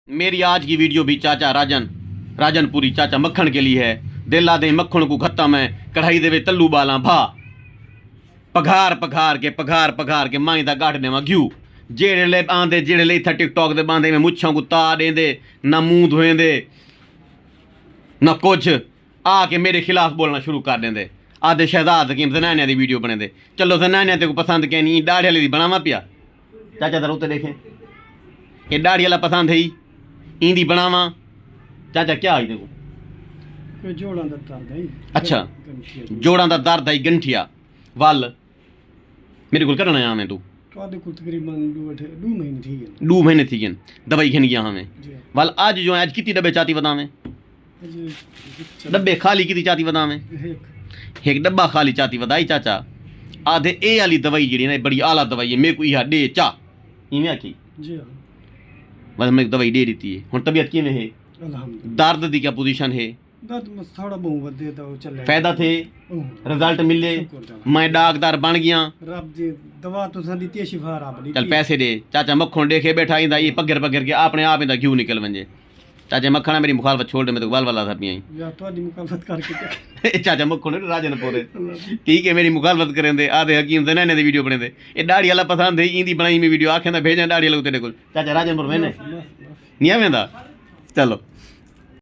मेरी आज की वीडियो भी चाचा राजनपुरी चाचा मक्खन के लिए है। दिला दे मक्खन को खत्म है कढ़ाई दे तल्लू बाला भा पघार पघार के माई दा गाठ देवा घ्यू जेड़े ले आंदे जेड़े ले इत्था टिकटॉक दे बांधे में मुच्छां को ता देंदे ना मुंह धोएंदे ना कुछ आके मेरे खिलाफ बोलना शुरू कर देंदे आधे शहजाद हकीम जनानिया दी वीडियो बने दे। चलो जनानिया ते को पसंद क्या नहीं दाढ़ी वाली दी बनावा पिया चाचा जरा उत्ते देखें ये दाढ़ी वाला पसंद है इंदी बनावा चाचा क्या आई देखो जोड़ां दा दर्द है। अच्छा जोड़ां दा दर्द है गंठिया वल मेरे को करना आया मैं तू ਤੁਹਾਡੇ ਕੋਲ ਤਕਰੀਬਨ 2 ਮਹੀਨੇ थी गए 2 महीने थी गए दवाई खिन गया हमें वल आज जो आज कितनी डब्बे चाती बतावें डब्बे खाली कितनी चाती बतावें एक डब्बा खाली चाती बताई चाचा आधे ए वाली दवाई जी ना बड़ी आला दवाई है मेरे को यह दे चा इवें आखी जी हां बस मैं दवाई दे दी है हुन तबीयत किवें है अल्हम्दुलिल्लाह दर्द दी क्या पोजीशन है दर्द में थोड़ा बहुत वधे तो चले फायदा थे रिजल्ट मिले मैं डाकदार बन गया रब जी दवा तो सा दी शिफा रब दी चल पैसे दे चाचा मक्खन देखे बैठा इंदा ये पगर के अपने आप इंदा घ्यू निकल वंजे चाचा मक्खन मेरी मुखालफत छोड़ दे मैं तो वाल वाला था पियाई या तोदी मुखालफत करके चाचा मक्खन राजन पोरे ठीक है मेरी मुखालफत करें दे आधे हकीम जनाने दी वीडियो बने दे ये दाढ़ी वाला पसंद है इंदी बनाई मैं वीडियो आखे ना भेजा दाढ़ी वाला तेरे को चाचा राजनपुर मैंने नहीं आवेंदा चलो।